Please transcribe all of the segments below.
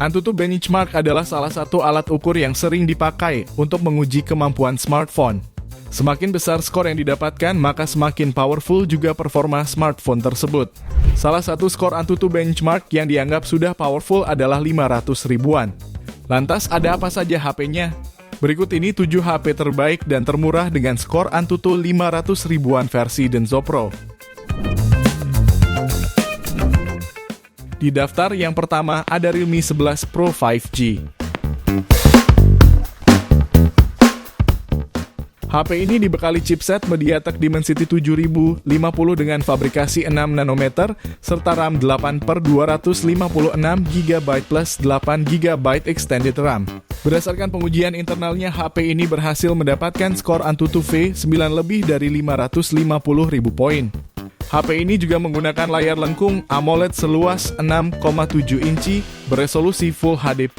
AnTuTu Benchmark adalah salah satu alat ukur yang sering dipakai untuk menguji kemampuan smartphone. Semakin besar skor yang didapatkan, maka semakin powerful juga performa smartphone tersebut. Salah satu skor AnTuTu Benchmark yang dianggap sudah powerful adalah 500 ribuan. Lantas ada apa saja HP-nya? Berikut ini 7 HP terbaik dan termurah dengan skor AnTuTu 500 ribuan versi Denso Pro. Di daftar yang pertama ada Realme 11 Pro 5G. HP ini dibekali chipset MediaTek Dimensity 7050 dengan fabrikasi 6 nanometer serta RAM 8/256 GB plus 8 GB extended RAM. Berdasarkan pengujian internalnya, HP ini berhasil mendapatkan skor AnTuTu V9 lebih dari 550.000 poin. HP ini juga menggunakan layar lengkung AMOLED seluas 6,7 inci beresolusi Full HD+,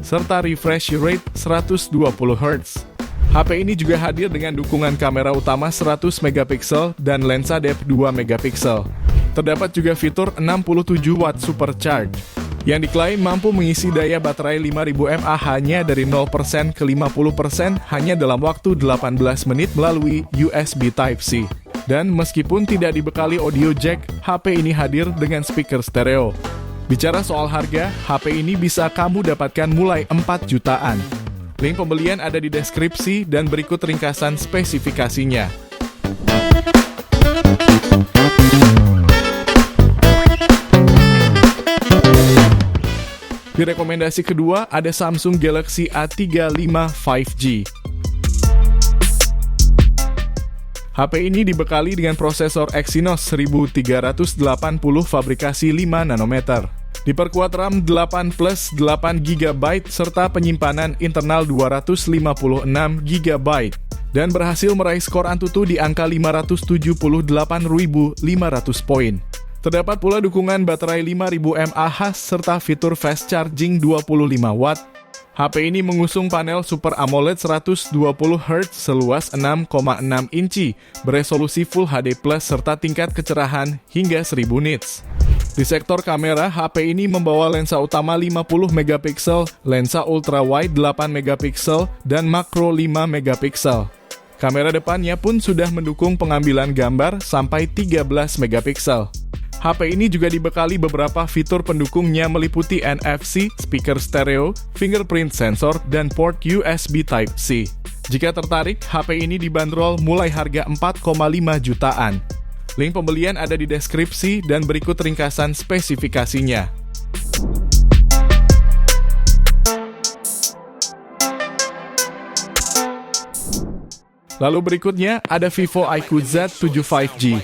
serta refresh rate 120 Hz. HP ini juga hadir dengan dukungan kamera utama 100 megapiksel dan lensa depth 2 megapiksel. Terdapat juga fitur 67 watt supercharge, yang diklaim mampu mengisi daya baterai 5000 mAh hanya dari 0% ke 50% hanya dalam waktu 18 menit melalui USB Type-C. Dan meskipun tidak dibekali audio jack, HP ini hadir dengan speaker stereo. Bicara soal harga, HP ini bisa kamu dapatkan mulai 4 jutaan. Link pembelian ada di deskripsi dan berikut ringkasan spesifikasinya. Di rekomendasi kedua ada Samsung Galaxy A35 5G. HP ini dibekali dengan prosesor Exynos 1380 fabrikasi 5 nanometer. Diperkuat RAM 8 plus 8 GB serta penyimpanan internal 256 GB dan berhasil meraih skor AnTuTu di angka 578.500 poin. Terdapat pula dukungan baterai 5000 mAh serta fitur fast charging 25 watt. HP ini mengusung panel Super AMOLED 120 Hz seluas 6,6 inci, beresolusi Full HD+, serta tingkat kecerahan hingga 1000 nits. Di sektor kamera, HP ini membawa lensa utama 50 megapiksel, lensa ultrawide 8 megapiksel, dan makro 5 megapiksel. Kamera depannya pun sudah mendukung pengambilan gambar sampai 13 megapiksel. HP ini juga dibekali beberapa fitur pendukungnya meliputi NFC, speaker stereo, fingerprint sensor, dan port USB Type-C. Jika tertarik, HP ini dibanderol mulai harga 4,5 jutaan. Link pembelian ada di deskripsi dan berikut ringkasan spesifikasinya. Lalu berikutnya ada Vivo iQOO Z7 5G.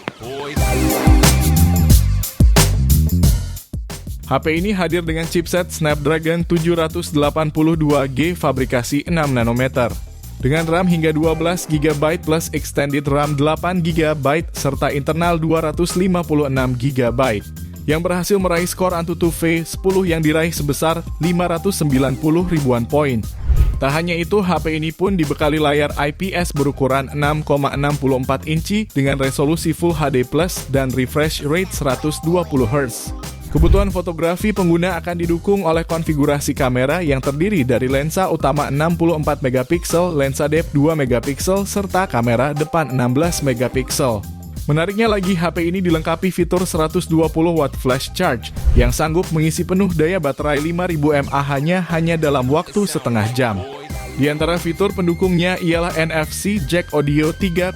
HP ini hadir dengan chipset Snapdragon 782G fabrikasi 6 nanometer. Dengan RAM hingga 12 GB plus extended RAM 8 GB serta internal 256 GB, yang berhasil meraih skor AnTuTu V10 yang diraih sebesar 590 ribuan poin. Tak hanya itu, HP ini pun dibekali layar IPS berukuran 6,64 inci dengan resolusi Full HD Plus dan refresh rate 120 Hz. Kebutuhan fotografi pengguna akan didukung oleh konfigurasi kamera yang terdiri dari lensa utama 64 megapiksel, lensa depth 2 megapiksel, serta kamera depan 16 megapiksel. Menariknya lagi, HP ini dilengkapi fitur 120 watt flash charge yang sanggup mengisi penuh daya baterai 5000 mAh hanya dalam waktu setengah jam. Di antara fitur pendukungnya ialah NFC, jack audio 3,5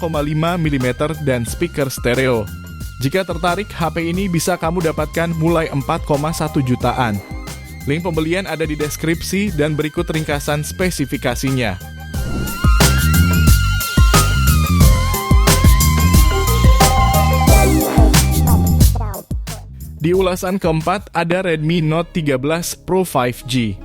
mm, dan speaker stereo. Jika tertarik, HP ini bisa kamu dapatkan mulai 4,1 jutaan. Link pembelian ada di deskripsi dan berikut ringkasan spesifikasinya. Di ulasan keempat ada Redmi Note 13 Pro 5G.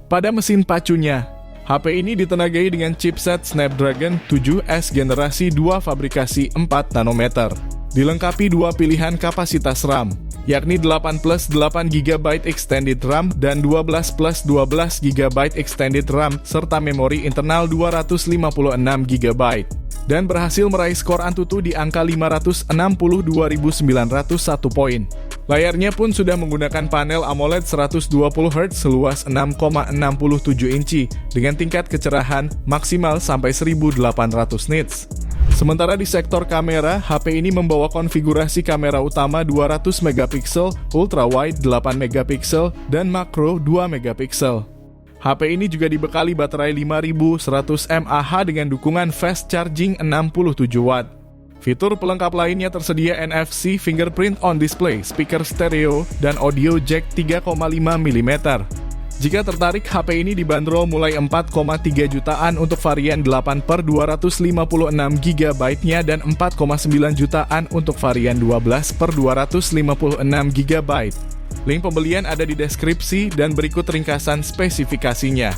Pada mesin pacunya, HP ini ditenagai dengan chipset Snapdragon 7S generasi 2 fabrikasi 4 nanometer. Dilengkapi dua pilihan kapasitas RAM, yakni 8 plus 8 GB extended RAM dan 12 plus 12 GB extended RAM serta memori internal 256 GB. dan berhasil meraih skor Antutu di angka 562.901 poin. Layarnya pun sudah menggunakan panel AMOLED 120Hz seluas 6,67 inci dengan tingkat kecerahan maksimal sampai 1800 nits. Sementara di sektor kamera, HP ini membawa konfigurasi kamera utama 200 megapiksel, ultra wide 8 megapiksel, dan makro 2 megapiksel. HP ini juga dibekali baterai 5100 mAh dengan dukungan fast charging 67 watt. Fitur pelengkap lainnya tersedia NFC, fingerprint on display, speaker stereo, dan audio jack 3,5 mm. Jika tertarik, HP ini dibanderol mulai 4,3 jutaan untuk varian 8/256GB-nya dan 4,9 jutaan untuk varian 12/256GB. Link pembelian ada di deskripsi dan berikut ringkasan spesifikasinya.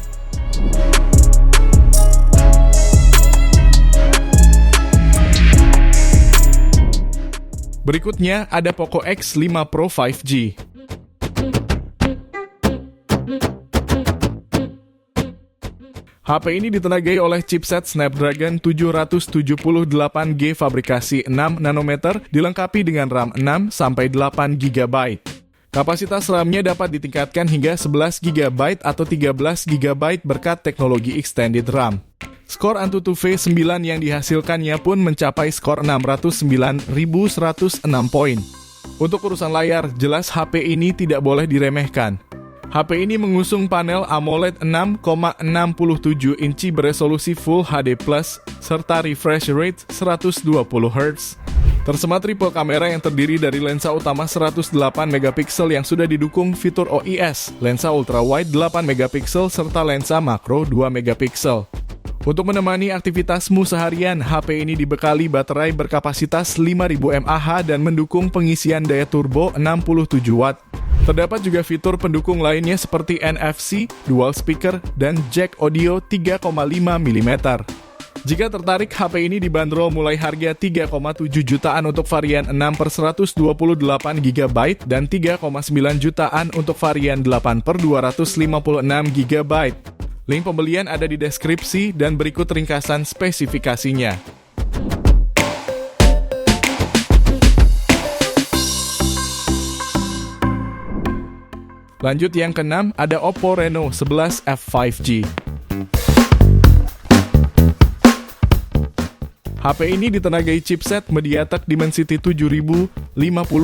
Berikutnya ada Poco X5 Pro 5G. HP ini ditenagai oleh chipset Snapdragon 778G fabrikasi 6 nanometer dilengkapi dengan RAM 6-8 GB. Kapasitas RAM-nya dapat ditingkatkan hingga 11 GB atau 13 GB berkat teknologi extended RAM. Skor Antutu V9 yang dihasilkannya pun mencapai skor 609.106 poin. Untuk urusan layar, jelas HP ini tidak boleh diremehkan. HP ini mengusung panel AMOLED 6,67 inci beresolusi Full HD+, serta refresh rate 120 Hz. Tersemat triple kamera yang terdiri dari lensa utama 108 megapiksel yang sudah didukung fitur OIS, lensa ultrawide 8 megapiksel, serta lensa makro 2 megapiksel. Untuk menemani aktivitasmu seharian, HP ini dibekali baterai berkapasitas 5000 mAh dan mendukung pengisian daya turbo 67 watt. Terdapat juga fitur pendukung lainnya seperti NFC, dual speaker, dan jack audio 3,5 mm. Jika tertarik, HP ini dibanderol mulai harga 3,7 jutaan untuk varian 6/128GB dan 3,9 jutaan untuk varian 8/256GB. Link pembelian ada di deskripsi dan berikut ringkasan spesifikasinya. Lanjut yang keenam, ada Oppo Reno 11F 5G. HP ini ditenagai chipset MediaTek Dimensity 7050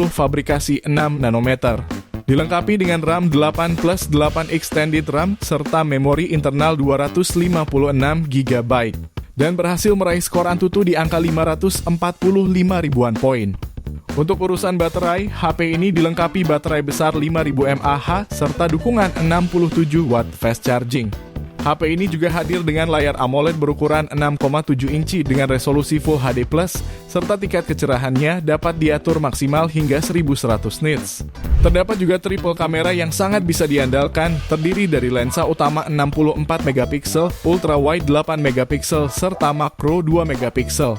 fabrikasi 6 nanometer. Dilengkapi dengan RAM 8+8 extended RAM serta memori internal 256GB dan berhasil meraih skor Antutu di angka 545 ribuan poin. Untuk urusan baterai, HP ini dilengkapi baterai besar 5000 mAh serta dukungan 67 watt fast charging. HP ini juga hadir dengan layar AMOLED berukuran 6,7 inci dengan resolusi Full HD+, serta tingkat kecerahannya dapat diatur maksimal hingga 1100 nits. Terdapat juga triple kamera yang sangat bisa diandalkan, terdiri dari lensa utama 64 megapiksel, ultra wide 8 megapiksel, serta makro 2 megapiksel.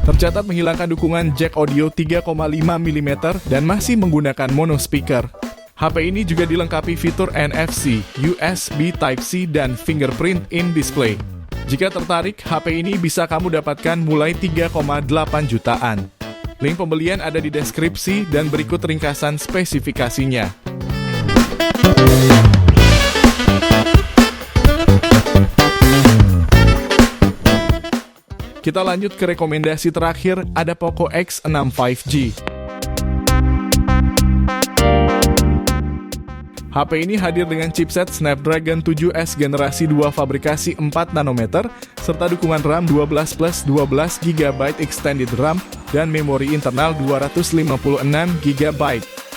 Tercatat menghilangkan dukungan jack audio 3,5 mm dan masih menggunakan mono speaker. HP ini juga dilengkapi fitur NFC, USB Type-C, dan fingerprint in display. Jika tertarik, HP ini bisa kamu dapatkan mulai 3,8 jutaan. Link pembelian ada di deskripsi dan berikut ringkasan spesifikasinya. Kita lanjut ke rekomendasi terakhir, ada Poco X6 5G. HP ini hadir dengan chipset Snapdragon 7S generasi 2 fabrikasi 4 nanometer, serta dukungan RAM 12+12GB extended RAM dan memori internal 256GB.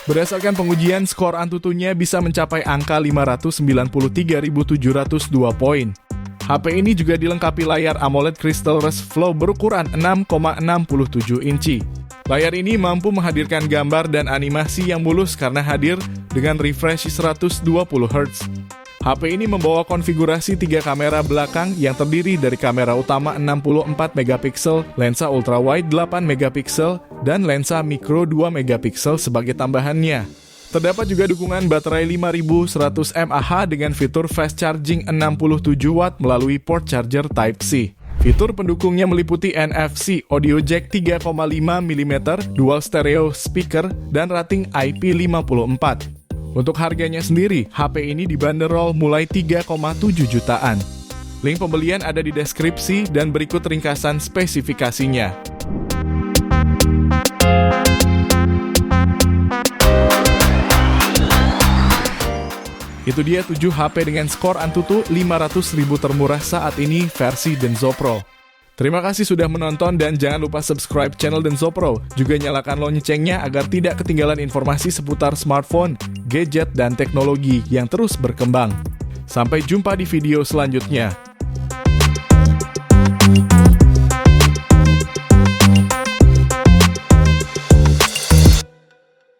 Berdasarkan pengujian, skor Antutunya bisa mencapai angka 593.702 poin. HP ini juga dilengkapi layar AMOLED Crystal Rush Flow berukuran 6,67 inci. Layar ini mampu menghadirkan gambar dan animasi yang mulus karena hadir dengan refresh 120 Hz. HP ini membawa konfigurasi 3 kamera belakang yang terdiri dari kamera utama 64 megapiksel, lensa ultrawide 8 megapiksel, dan lensa mikro 2 megapiksel sebagai tambahannya. Terdapat juga dukungan baterai 5100 mAh dengan fitur fast charging 67 watt melalui port charger Type-C. Fitur pendukungnya meliputi NFC, audio jack 3,5 mm, dual stereo speaker, dan rating IP54. Untuk harganya sendiri, HP ini dibanderol mulai 3,7 jutaan. Link pembelian ada di deskripsi dan berikut ringkasan spesifikasinya. Itu dia 7 HP dengan skor Antutu 500.000 termurah saat ini versi Denso Pro. Terima kasih sudah menonton dan jangan lupa subscribe channel Denso Pro. Juga nyalakan loncengnya agar tidak ketinggalan informasi seputar smartphone, gadget, dan teknologi yang terus berkembang. Sampai jumpa di video selanjutnya.